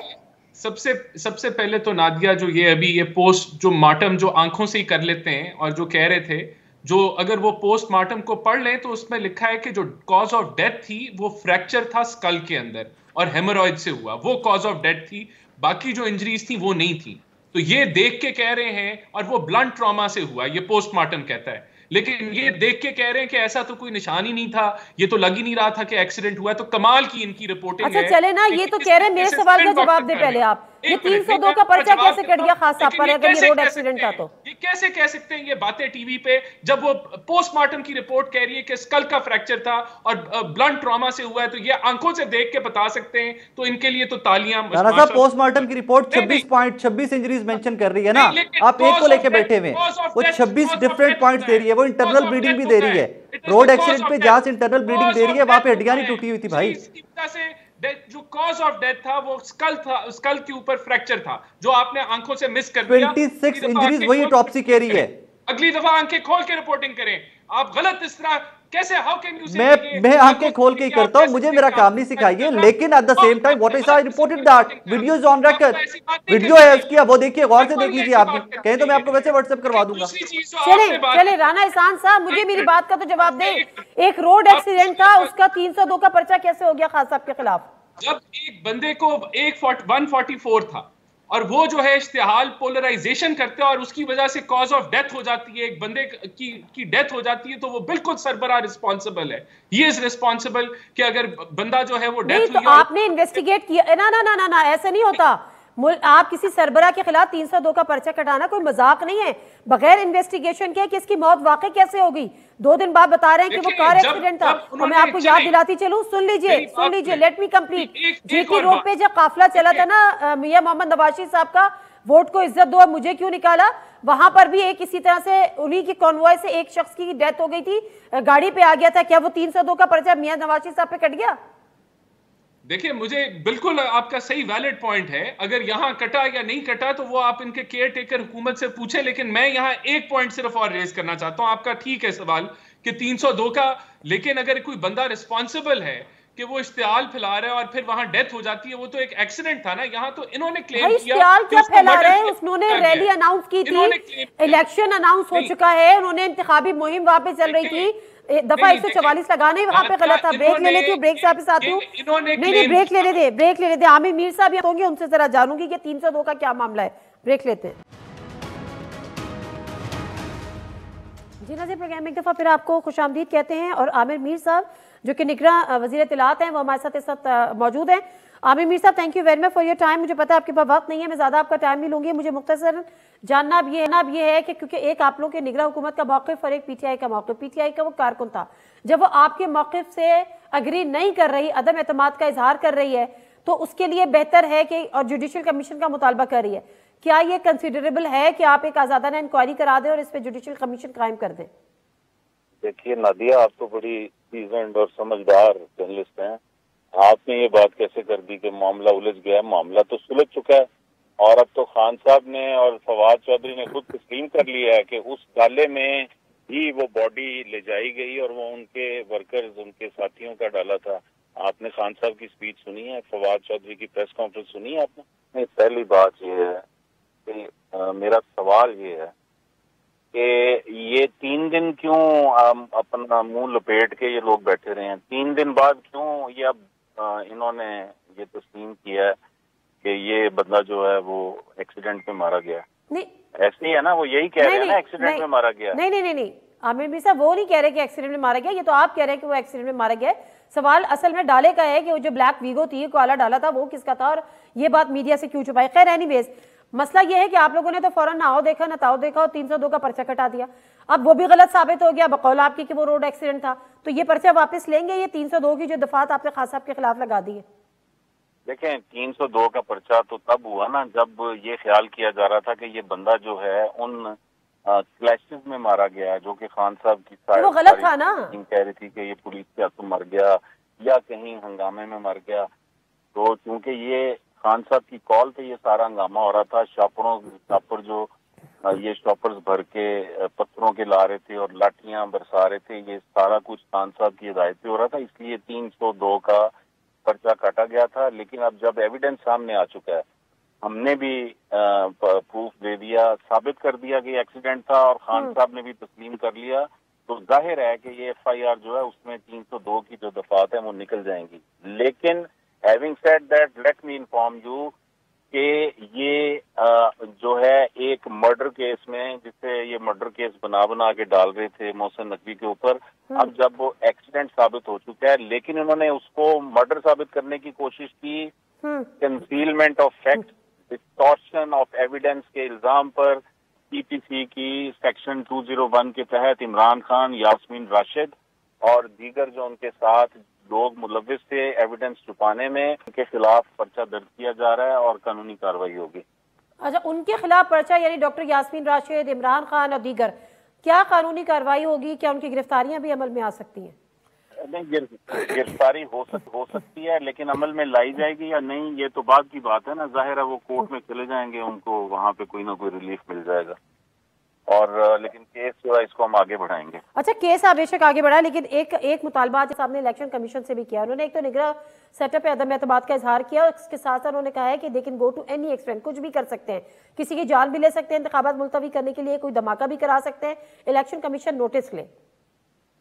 सबसे पहले तो नादिया, जो ये अभी ये पोस्ट जो मार्टम जो आंखों से ही कर लेते हैं और जो कह रहे थे, जो अगर वो पोस्टमार्टम को पढ़ लें तो उसमें लिखा है कि जो कॉज ऑफ डेथ थी वो फ्रैक्चर था स्कल के अंदर और हेमोरॉइड से हुआ, वो कॉज ऑफ डेथ थी, बाकी जो इंजरीज थी वो नहीं थी। तो ये देख के कह रहे हैं, और वो ब्लंट ट्रॉमा से हुआ, ये पोस्टमार्टम कहता है, लेकिन ये देख के कह रहे हैं कि ऐसा तो कोई निशान ही नहीं था, ये तो लग ही नहीं रहा था कि एक्सीडेंट हुआ है। तो कमाल की इनकी रिपोर्टिंग है। अच्छा चले ना, ये तो कह रहे हैं, मेरे सवाल का जवाब दे पहले आप, ये 302 का पर्चा कैसे कट गया खास साहब पर अगर ये रोड एक्सीडेंट था? तो ये कैसे कह सकते हैं ये बातें टीवी पे, जब वो पोस्टमार्टम की रिपोर्ट कह रही है कि स्कल का फ्रैक्चर था और ब्लंट ट्रॉमा से हुआ है, तो ये आंखों से देख के बता सकते हैं, तो इनके लिए तो तालियां। पोस्टमार्टम की रिपोर्ट 26 इंजरीज मेंशन कर रही है ना, आप एक को लेके बैठे हुए, वो 26 डिफरेंट पॉइंट्स दे रही है, वो इंटरनल ब्लीडिंग भी दे रही है। रोड एक्सीडेंट पे जहां से इंटरनल ब्लीडिंग दे रही है वहां पे हड्डियां नहीं टूटी हुई थी भाई। जो कॉज ऑफ डेथ था वो स्कल था, स्कल के ऊपर फ्रैक्चर था, जो आपने आंखों से मिस कर दिया। 26 इंजरीज वही ऑटोप्सी कह रही है। अगली दफा आंखें खोल के रिपोर्टिंग करें। आप गलत इस तरह कैसे, हाउ कैन यू से? मैं आंखें खोल के ही करता हूं, मुझे मेरा काम नहीं सिखाइए, लेकिन at the same time what is I reported that video is on record, video है उसकी, वो देखिए, गौर से देख लीजिए। आप भी कहें तो मैं आपको वैसे व्हाट्सएप करवा दूंगा। चले राना एहसान साहब, मुझे मेरी बात का तो जवाब दे। एक रोड एक्सीडेंट था, उसका 302 का पर्चा कैसे हो गया खान साहब के खिलाफ? जब एक बंदे को 144 था और वो जो है इश्तिहाल पोलराइजेशन करते हैं और उसकी वजह से कॉज ऑफ डेथ हो जाती है, एक बंदे की डेथ हो जाती है, तो वो बिल्कुल सरबराह रिस्पॉन्सिबल है। ही इज रिस्पॉन्सिबल कि अगर बंदा जो है वो डेथ हुई, तो आपने इन्वेस्टिगेट किया ना ना ना ना ना, ऐसा नहीं होता। आप किसी सरबरा के खिलाफ 302 का पर्चा कटाना कोई मजाक नहीं है, बगैर इन्वेस्टिगेशन के कि इसकी मौत वाकई कैसे हो गई। 2 दिन बाद बता रहे हैं कि वो कार एक्सीडेंट था, और मैं आपको याद दिलाती चलूं, सुन लीजिए, let me complete. GT road पे जब काफिला चला था ना मियां मोहम्मद नवाशी साहब का, वोट को इज्जत दो मुझे क्यों निकाला, वहां पर भी एक इसी तरह से उन्हीं की कॉन्वॉय से एक शख्स की डेथ हो गई थी, गाड़ी पे आ गया था। क्या वो 302 का पर्चा मियां नवाशी साहब पे कट गया? देखिए, मुझे बिल्कुल आपका सही वैलिड पॉइंट है, अगर यहां कटा या नहीं कटा तो वो आप इनके केयर टेकर हुकूमत से पूछे, लेकिन मैं यहां एक पॉइंट सिर्फ और रेज करना चाहता हूं। आपका ठीक है सवाल कि 302 का, लेकिन अगर कोई बंदा रिस्पॉन्सिबल है कि वो इश्तिहाल फैला रहा है और फिर वहां डेथ हो जाती है, वो तो एक एक्सीडेंट था ना। यहाँ तो इन्होंने क्लेम किया इश्तिहाल क्या फैला रहे हैं, उन्होंने रैली अनाउंस की थी, इलेक्शन अनाउंस हो चुका है, उन्होंने इंतखाबी मुहिम वहां पे चल रही थी, दफा 144 लगाना ही वहां पे गलत था। ब्रेक ले लेती हूँ, ब्रेक साहब के साथ हूँ, नहीं ब्रेक ले लेते आमिर मीर साहब होंगे, उनसे जरा जानूंगी कि 302 का क्या मामला है। ब्रेक लेते हैं जी। नाज़रीन, प्रोग्राम में एक दफा फिर आपको खुशामदीद कहते हैं, और आमिर मीर साहब जो कि निगरान वज़ीर इत्तलात हैं वो हमारे साथ इस वक्त मौजूद हैं। आमिर मीर साहब, thank you very much for your time. मुझे पता है आपके पास वक्त नहीं है, मैं ज़्यादा आपका टाइम नहीं लूंगी। मुझे मुख्तसर जानना अब ये है कि क्योंकि एक आप लोगों के निगरान हुकूमत का मौक़िफ़ और एक पीटीआई का मौक़िफ़, पीटीआई का वो कारकुन था, जब वो आपके मौक़िफ़ से अग्री नहीं कर रही, अदम एतमाद का इजहार कर रही है, तो उसके लिए बेहतर है कि, और जुडिशल कमीशन का मुतालबा कर रही है, क्या ये कंसिडरेबल है कि आप एक आज़ादाना इंक्वायरी करा दें और इस पर जुडिशल कमीशन कायम कर दें? देखिए नादिया, आप तो बड़ी सीजन्ड और समझदार जर्नलिस्ट हैं। आपने ये बात कैसे कर दी कि मामला उलझ गया? मामला तो सुलझ चुका है और अब तो खान साहब ने और फवाद चौधरी ने खुद तस्लीम कर लिया है कि उस डाले में ही वो बॉडी ले जाई गई और वो उनके वर्कर्स, उनके साथियों का डाला था। आपने खान साहब की स्पीच सुनी है, फवाद चौधरी की प्रेस कॉन्फ्रेंस सुनी है आपने? नहीं, पहली बात ये है कि मेरा सवाल ये है कि ये 3 दिन क्यों अपना मुंह लपेट के ये लोग बैठे रहे हैं? 3 दिन बाद क्यों ये अब इन्होंने ये तस्लीम किया है कि ये बंदा जो है वो एक्सीडेंट में मारा गया? नहीं, ऐसे ही है ना, वो यही कह रहे हैं ना, एक्सीडेंट में मारा गया। नहीं, आमिर मीर साहब वो नहीं कह रहे कि एक्सीडेंट में मारा गया, ये तो आप कह रहे हैं कि वो एक्सीडेंट में मारा गया है। सवाल असल में डाले का है कि वो जो ब्लैक वीगो थी, काला डाला था, वो किसका था और ये बात मीडिया से क्यों छुपाई। खैर एनीवेज, मसला ये है कि आप लोगों ने तो फौरन नाओ देखा ना ताओ देखा और 302 का पर्चा कटा दिया। अब वो भी गलत साबित हो गया बकौल आपकी कि वो रोड एक्सीडेंट था, तो ये पर्चा वापस लेंगे? ये 302 की जो दफात आपने खान साहब के खिलाफ लगा दी है? देखें, 302 का पर्चा तो तब हुआ ना जब ये ख्याल किया जा रहा था कि ये बंदा जो है उन क्लैशेस में मारा गया है, जो कि खान साहब की वो गलत था ना, कह रही थी कि ये पुलिस के हाथों मर गया या कहीं हंगामे में मर गया। तो चूंकि ये खान साहब की कॉल पे ये सारा हंगामा हो रहा था, शॉपर जो ये शॉपर्स भर के पत्थरों के ला रहे थे और लाठियां बरसा रहे थे, ये सारा कुछ खान साहब की हिदायत पे हो रहा था, इसलिए 302 का पर्चा काटा गया था। लेकिन अब जब एविडेंस सामने आ चुका है, हमने भी प्रूफ दे दिया, साबित कर दिया कि एक्सीडेंट था और खान साहब ने भी तस्लीम कर लिया, तो जाहिर है कि ये FIR जो है उसमें 302 की जो दफात है वो निकल जाएंगी। लेकिन having said that, let me inform you कि ये जो है एक मर्डर केस में, जिससे ये मर्डर केस बना के डाल रहे थे मोहसिन नकवी के ऊपर, अब जब वो एक्सीडेंट साबित हो चुका है, लेकिन इन्होंने उसको मर्डर साबित करने की कोशिश की concealment of fact, distortion of evidence के इल्जाम पर PPC की सेक्शन 201 के तहत इमरान खान, यास्मीन राशिद और दीगर जो उनके साथ लोग मुलविस थे एविडेंस छुपाने में, उनके खिलाफ पर्चा दर्ज किया जा रहा है और कानूनी कार्रवाई होगी। अच्छा, उनके खिलाफ पर्चा यानी डॉक्टर यास्मीन राशिद, इमरान खान और दीगर, क्या कानूनी कार्रवाई होगी? क्या उनकी गिरफ्तारियां भी अमल में आ सकती हैं? नहीं, गिरफ्तारी हो सकती है, लेकिन अमल में लाई जाएगी या नहीं ये तो बात की बात है ना। जाहिर है वो कोर्ट में चले जाएंगे, उनको वहाँ पे कोई ना कोई रिलीफ मिल जाएगा, और लेकिन केस जो है इसको हम आगे बढ़ाएंगे। अच्छा, केस आप बेशक आगे बढ़ा, लेकिन एक मुतालबा आपने इलेक्शन कमीशन से भी किया। उन्होंने एक तो निगरान सेटअप पे अदम एतमाद का इजहार किया और इसके साथ साथ उन्होंने कहा है कि they can go to any extent, कुछ भी कर सकते हैं, किसी की जान भी ले सकते हैं, इंतखाबात मुलतवी करने के लिए कोई धमाका भी करा सकते हैं, इलेक्शन कमीशन नोटिस ले।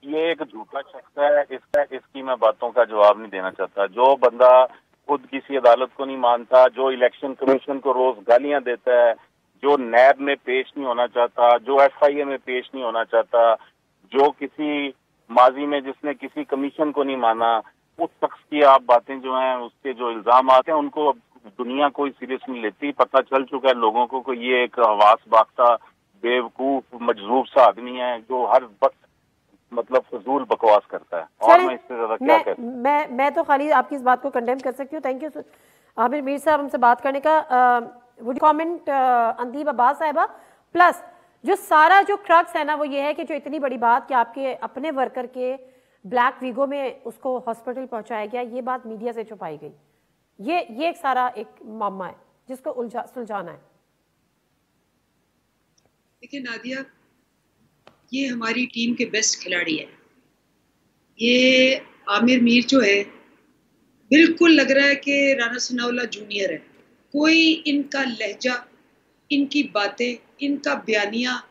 ये एक झूठा शख्स है, इसकी मैं बातों का जवाब नहीं देना चाहता। जो बंदा खुद किसी अदालत को नहीं मानता, जो इलेक्शन कमीशन को रोज गालियां देता है, जो नैब में पेश नहीं होना चाहता, जो FIA में पेश नहीं होना चाहता, जो किसी माजी में जिसने किसी कमीशन को नहीं माना, उस शख्स की आप बातें जो हैं, उसके जो इल्जाम आते हैं, उनको दुनिया कोई सीरियस नहीं लेती। पता चल चुका है लोगों को ये एक हवास बाख्ता बेवकूफ मजरूब सा आदमी है जो हर वक्त मतलब फजूल बकवास करता है, और मैं इससे ज्यादा क्या कहता हूं। मैं तो खाली आपकी इस बात को कंडेम कर सकती हूँ। थैंक यू आमिर मीर साहब हमसे बात करने का। वुड कमेंट अंदीब अब्बास साहिबा, प्लस जो सारा जो क्रक्स है ना वो ये है कि जो इतनी बड़ी बात कि आपके अपने वर्कर के ब्लैक वीगो में उसको हॉस्पिटल पहुंचाया गया, ये बात मीडिया से छुपाई गई, ये एक सारा एक मामला है जिसको सुलझाना है। देखिए नादिया, ये हमारी टीम के बेस्ट खिलाड़ी है। ये आमिर मीर जो है, बिल्कुल लग रहा है कि राना सनाउल्लाह जूनियर है। कोई इनका लहजा, इनकी बातें, इनका बयानिया,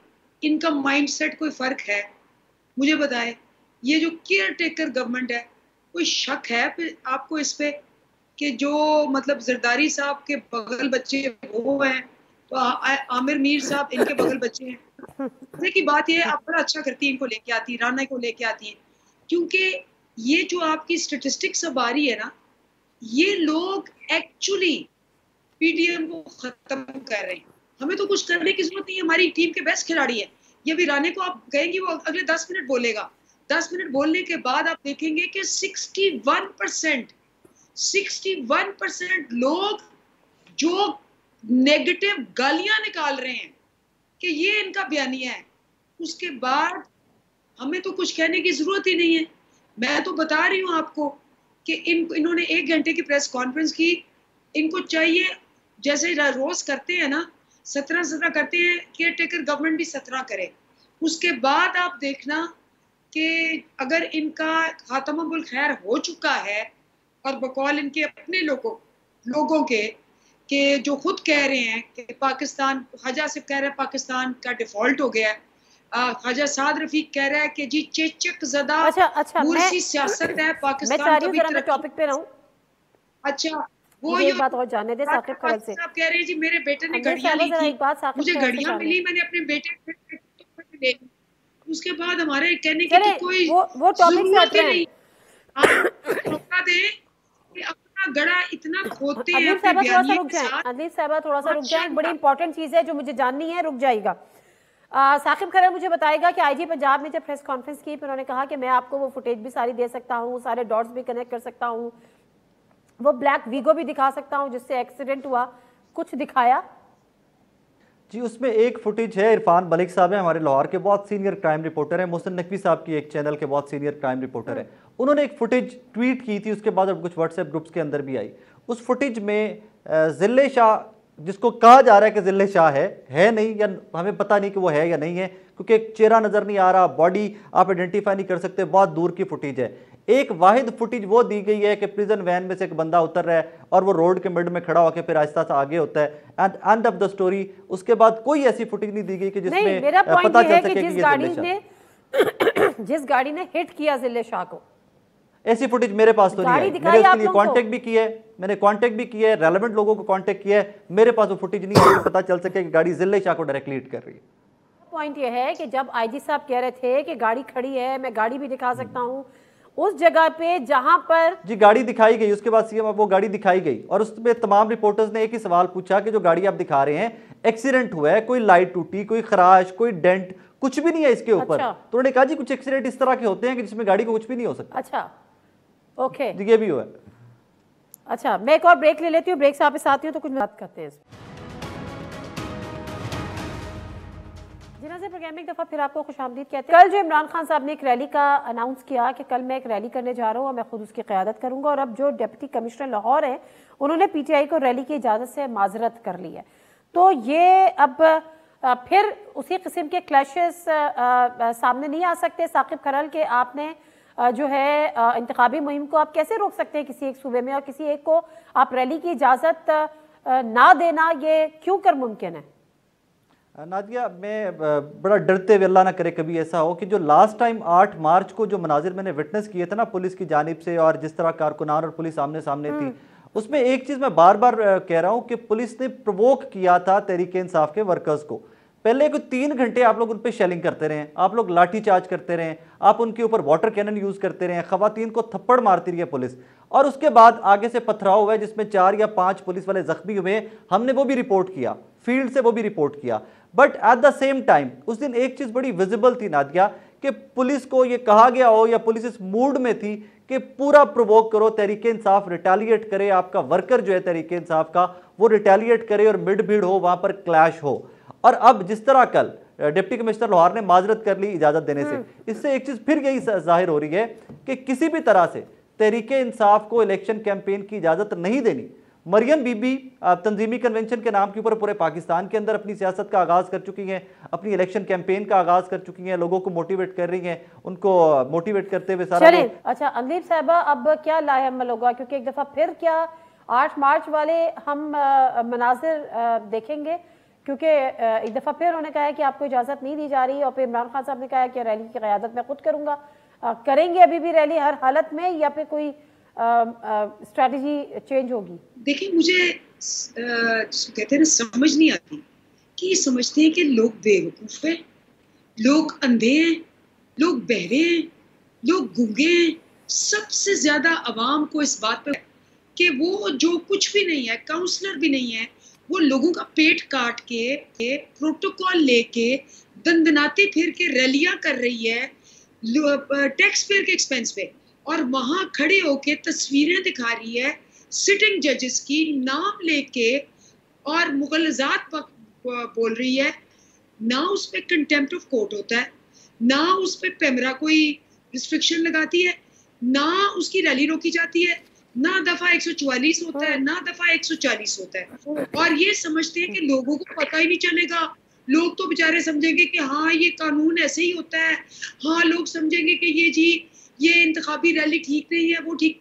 इनका माइंडसेट कोई फ़र्क है? मुझे बताएं, ये जो केयर टेकर गवर्नमेंट है, कोई शक है आपको इस पे कि जो मतलब जरदारी साहब के बगल बच्चे वो हैं, तो आमिर मीर साहब इनके बगल बच्चे हैं? मजे की बात ये है, आप बड़ा अच्छा करती है, इनको लेके आती है, राना को लेके आती है, क्योंकि ये जो आपकी स्टेटिस्टिक्स अब आ रही है ना, ये लोग एक्चुअली पीडीएम को खत्म कर रहे हैं। हमें तो कुछ करने की जरूरत नहीं है, हमारी टीम के बेस्ट खिलाड़ी है। ये भी राणे को आप कहेंगे वो अगले 10 मिनट बोलेगा, 10 मिनट बोलने के बाद आप देखेंगे कि 61% लोग जो नेगेटिव गालियां निकाल रहे हैं कि ये इनका बयानिया है। उसके बाद हमें तो कुछ कहने की जरूरत ही नहीं है। मैं तो बता रही हूँ आपको कि इन्होंने 1 घंटे की प्रेस कॉन्फ्रेंस की। इनको चाहिए जैसे रोज करते हैं ना, 17 करते हैं, केयर टेकर गवर्नमेंट भी 17 करे। उसके बाद आप देखना कि अगर इनका खात्मा मुल खैर हो चुका है और बकौल इनके अपने लोगों के जो खुद कह रहे हैं कि पाकिस्तान, ख्वाजा सिर्फ कह रहे हैं पाकिस्तान का डिफॉल्ट हो गया है, ख्वाजा साद रफीक कह रहा है कि जी चेचक ज़दा मुर्सी सियासत है पाकिस्तान का भी टॉपिक पे रहूं। अच्छा वो ये बात और जानने दे साकिब खरल से। आप कह रहे हैं जी मेरे बेटे ने घड़ियां ली थी, मुझे घड़ियां मिली, मैंने अपने बेटे ले। उसके बाद हमारे कहने की तो कोई वो टॉपिक जरूरत ही नहीं। आप रोका दे कि अपना गड़ा इतना खोदते हैं। अदीब साहबा थोड़ा सा रुक जाए, बड़ी इंपॉर्टेंट चीज है जो मुझे जाननी है, रुक जाएगा। साकिब खरल मुझे बताएगा कि आईजी पंजाब ने जब प्रेस कॉन्फ्रेंस की, उन्होंने कहा कि मैं आपको वो फुटेज भी सारी दे सकता हूँ, सारे डॉट्स भी कनेक्ट कर सकता हूँ, वो ब्लैक वीगो भी दिखा सकता हूँ जिससे एक्सीडेंट हुआ, कुछ दिखाया जी। उसमें एक फुटेज है, इरफान मलिक साहब हैं हमारे लाहौर के बहुत सीनियर क्राइम रिपोर्टर हैं, मोहसिन नकवी साहब की एक चैनल के बहुत सीनियर क्राइम रिपोर्टर हैं। उन्होंने एक फुटेज ट्वीट की थी, उसके बाद अब कुछ व्हाट्सएप ग्रुप्स के अंदर भी आई। उस फुटेज में जिले शाह, जिसको कहा जा रहा है कि जिले शाह है नहीं, या हमें पता नहीं कि वो है या नहीं है, क्योंकि एक चेहरा नजर नहीं आ रहा, बॉडी आप आइडेंटिफाई नहीं कर सकते, बहुत दूर की फुटेज है। एक वाहिद फुटेज वो दी गई है कि प्रिजन वैन में से एक बंदा उतर रहा है और वो रोड के मिड में खड़ा होकर फिर आहिस्ता से आगे होता है, and end of the story. उसके बाद कोई ऐसी फुटेज नहीं दी गई कि जिसमें पता चल सके कि जिस गाड़ी ने हिट किया जिले शाह को, ऐसी फुटेज मेरे पास तो नहीं है। मैंने उसके लिए कांटेक्ट भी किया है, मैंने कांटेक्ट भी किया है, रेलेवेंट लोगों को कांटेक्ट किया है, मेरे पास वो फुटेज नहीं है पता चल सके कि गाड़ी जिले शाह को डायरेक्टली हिट कर रही है। पॉइंट ये है कि जब आईजी साहब कह रहे थे कि गाड़ी खड़ी है, मैं गाड़ी भी दिखा सकता हूँ, उस जगह पे जहां पर जी गाड़ी दिखाई गई, उसके बाद सीएम वो गाड़ी दिखाई गई और उसमें तमाम रिपोर्टर्स ने एक ही सवाल पूछा कि जो गाड़ी आप दिखा रहे हैं एक्सीडेंट हुआ है, कोई लाइट टूटी, कोई खराश, कोई डेंट, कुछ भी नहीं है इसके ऊपर। अच्छा। तो उन्होंने कहा जी कुछ एक्सीडेंट इस तरह के होते हैं कि जिसमें गाड़ी को कुछ भी नहीं हो सकता। अच्छा ओके जी ये भी हुआ है। अच्छा मैं एक और ब्रेक ले लेती हूँ, ब्रेक से वापस आती हूँ तो कुछ बात करते हैं। जिनाज़े प्रोग्राम में एक दफ़ा फिर आपको खुशामदीद कहते हैं। कल जो इमरान खान साहब ने एक रैली का अनाउंस किया कि कल मैं एक रैली करने जा रहा हूँ और मैं खुद उसकी क़यादत करूँगा, और अब जो डिप्टी कमिश्नर लाहौर है उन्होंने पीटीआई को रैली की इजाज़त से माजरत कर ली है। तो ये अब फिर उसी किस्म के क्लैशेस सामने नहीं आ सकते साकिब खरल के? आपने जो है इंतखाबी मुहिम को आप कैसे रोक सकते हैं किसी एक सूबे में, और किसी एक को आप रैली की इजाज़त ना देना ये क्यों कर मुमकिन है? नादिया, मैं बड़ा डरते हुए, अल्लाह ना करे कभी ऐसा हो कि जो लास्ट टाइम 8 मार्च को जो मनाजिर मैंने विटनेस किए थे ना पुलिस की जानिब से, और जिस तरह कारकुनान और पुलिस आमने सामने थी, उसमें एक चीज़ मैं बार बार कह रहा हूँ कि पुलिस ने प्रोवोक किया था तहरीक इंसाफ के वर्कर्स को। पहले को 3 घंटे आप लोग उन पर शेलिंग करते रहे, आप लोग लाठी चार्ज करते रहे, आप उनके ऊपर वाटर कैनन यूज़ करते रहे, खवातीन को थप्पड़ मारती रही है पुलिस, और उसके बाद आगे से पथराव हुआ है जिसमें 4 या 5 पुलिस वाले जख्मी हुए। हमने वो भी रिपोर्ट किया, फील्ड से वो भी रिपोर्ट किया। But at the same time उस दिन एक चीज़ बड़ी विजिबल थी नादिया, कि पुलिस को ये कहा गया हो या पुलिस इस मूड में थी कि पूरा प्रोवोक करो, तहरीक इंसाफ रिटेलिएट करे, आपका वर्कर जो है तहरीक इंसाफ का वो रिटेलिएट करे और मिड भीड़ हो, वहाँ पर क्लैश हो। और अब जिस तरह कल डिप्टी कमिश्नर लाहौर ने माजरत कर ली इजाज़त देने से, इससे एक चीज़ फिर यही जाहिर हो रही है कि किसी भी तरह से तहरीक इंसाफ को इलेक्शन कैंपेन की इजाज़त नहीं देनी। मरियम बीबी तंजीमी कन्वेंशन के नाम के ऊपर पूरे पाकिस्तान के अंदर अपनी सियासत का आगाज़ कर चुकी हैं, अपनी इलेक्शन कैंपेन का आगाज़ कर चुकी हैं, लोगों को मोटिवेट कर रही हैं, उनको मोटिवेट करते हुए सारा। अच्छा अंदीप साहबा, अब क्या लाएअमल होगा? क्योंकि एक दफ़ा फिर क्या 8 मार्च वाले हम मनाजिर देखेंगे? क्योंकि एक दफ़ा फिर उन्होंने कहा है कि आपको इजाज़त नहीं दी जा रही, और फिर इमरान खान साहब ने कहा है कि रैली की क़यादत मैं खुद करूँगा। करेंगे अभी भी रैली हर हालत में, या फिर कोई स्ट्रैटेजी चेंज होगी? देखिए, मुझे कहते हैं ना, समझ नहीं आती कि समझते हैं कि लोग बेवकूफ़ हैं, लोग अंधे हैं, लोग बहरे हैं, लोग गूंगे हैं। सबसे ज्यादा अवाम को इस बात पे कि वो जो कुछ भी नहीं है, काउंसलर भी नहीं है, वो लोगों का पेट काट के प्रोटोकॉल लेके दंदनाती फिर के रैलियां कर रही है टैक्स पेयर के एक्सपेंस पे, और वहां खड़े होके तस्वीरें दिखा रही है सिटिंग जजेस की, नाम लेके और मुगलजात बोल रही है। ना उस पे कंटेम्प्ट ऑफ कोर्ट होता है, ना उस पे पेमरा कोई रिस्ट्रिक्शन लगाती है, ना उसकी रैली रोकी जाती है, ना दफा 144 होता है, ना दफा 140 होता है। और ये समझते हैं कि लोगों को पता ही नहीं चलेगा, लोग तो बेचारे समझेंगे कि हाँ ये कानून ऐसे ही होता है, हाँ लोग समझेंगे कि ये इंतखाबी रैली ठीक नहीं है, वो ठीक।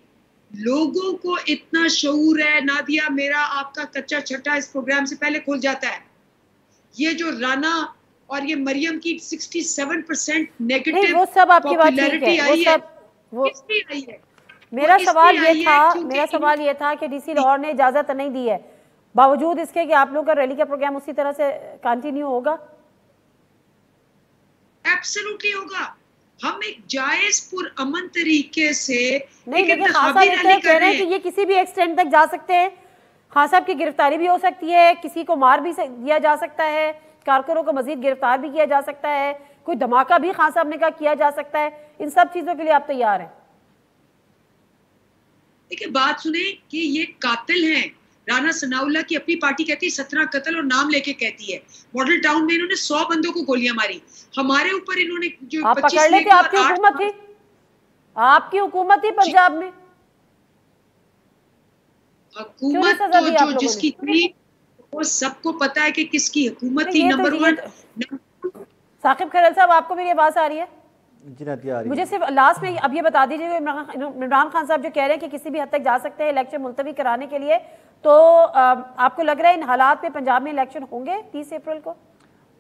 लोगों को इतना शऊर है नादिया, मेरा आपका कच्चा छट्टा इस प्रोग्राम से पहले खुल जाता है। ये जो राना और ये मरियम की 67% नेगेटिव वो सब आपकी बात ठीक है, वो सब वो आई है। मेरा सवाल ये था कि डीसी लाहौर ने इजाजत नहीं दी है, बावजूद इसके कि आप लोगों का रैली का प्रोग्राम उसी तरह से कंटिन्यू होगा। एब्सोल्युटली होगा। हम एक जायज पुरअमन तरीके से नहीं, लेकिन खान साहब ये कह रहे हैं कि ये किसी भी एक्सटेंट तक जा सकते हैं। खान साहब की गिरफ्तारी भी हो सकती है, किसी को मार भी दिया जा सकता है, कारकुनों को मजीद गिरफ्तार भी किया जा सकता है, कोई धमाका भी खान साहब ने कहा किया जा सकता है। इन सब चीजों के लिए आप तैयार हैं? देखिए बात सुने कि ये कातिल हैं। राना सनाउल्लाह की अपनी पार्टी कहती है 17 कत्ल और नाम लेके कहती है। मॉडल टाउन में इन्होंने 100 बंदों को गोलियां मारी, हमारे ऊपर इन्होंने जो आप पकड़ लेते, आपकी हुकूमत थी, आपकी हुकूमत थी पंजाब में। हुकूमत तो जो जिसकी थी वो सबको पता है कि किसकी हुकूमत थी। नंबर 1 साकिब खैरल साहब, आपको मेरी आवाज आ रही है? मुझे सिर्फ लास्ट में अब ये बता दीजिए, इमरान खान साहब जो कह रहे हैं कि किसी भी हद तक जा सकते हैं इलेक्शन मुलतवी कराने के लिए, तो आपको लग रहा है इन हालात में पंजाब में इलेक्शन होंगे 30 अप्रैल को?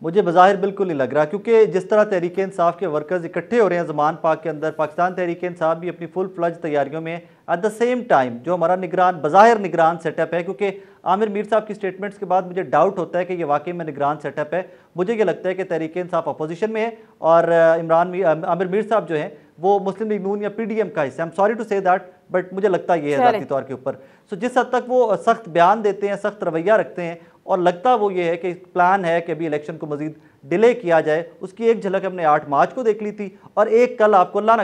मुझे बज़ाहिर बिल्कुल नहीं लग रहा, क्योंकि जिस तरह तहरीक इंसाफ के वर्कर्स इकट्ठे हो रहे हैं ज़मान पाक के अंदर, पाकिस्तान तहरीक इंसाफ भी अपनी फुल फ्लज तैयारियों में एट द सेम टाइम जो हमारा निगरान बज़ाहिर निगरान सेटअप है, क्योंकि आमिर मीर साहब की स्टेटमेंट्स के बाद मुझे डाउट होता है कि ये वाकई में निगरान सेटअप है। मुझे ये लगता है कि तहरीक इंसाफ अपोजिशन में है और आमिर मीर साहब जो हैं वो मुस्लिम लीग नून या PDM का हिस्सा। I am sorry to say that, but मुझे लगता है ये है ज़ाती तौर के ऊपर। सो जिस हद तक वो सख्त बयान देते हैं, सख्त रवैया रखते हैं, और लगता वो ये है कि प्लान है कि अभी इलेक्शन को मजीद डिले किया जाए, उसकी एक झलक हमने 8 मार्च को देख ली थी, और एक कल आपको अल्लाह ना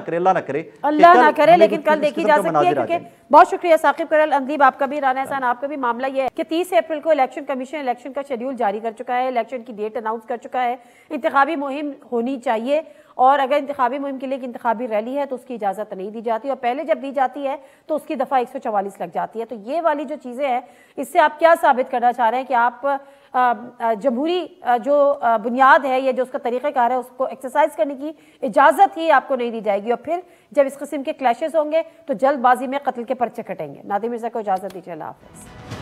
करे लेकिन कल देखी जा सकती है। क्योंकि बहुत शुक्रिया साकिब करल, अंदीब आपका भी, राना एहसान आपका भी। मामला ये है कि 30 अप्रैल को इलेक्शन कमीशन इलेक्शन का शेड्यूल जारी कर चुका है, इलेक्शन की डेट अनाउंस कर चुका है। इंतखाबी मुहिम होनी चाहिए, और अगर इंतखाबी मुहिम के लिए एक इंतखाबी रैली है तो उसकी इजाज़त नहीं दी जाती, और पहले जब दी जाती है तो उसकी दफ़ा 144 लग जाती है। तो ये वाली जो चीज़ें हैं, इससे आप क्या साबित करना चाह रहे हैं कि आप जमहूरी जो बुनियाद है, ये जो उसका तरीक़ाकार है, उसको एक्सरसाइज करने की इजाज़त ही आपको नहीं दी जाएगी, और फिर जब इस किस्म के क्लैशेस होंगे तो जल्दबाजी में कत्ल के पर्चे कटेंगे। नादिम मिर्ज़ा को इजाज़त दीजिए, अल्लाह हाफ़िज़।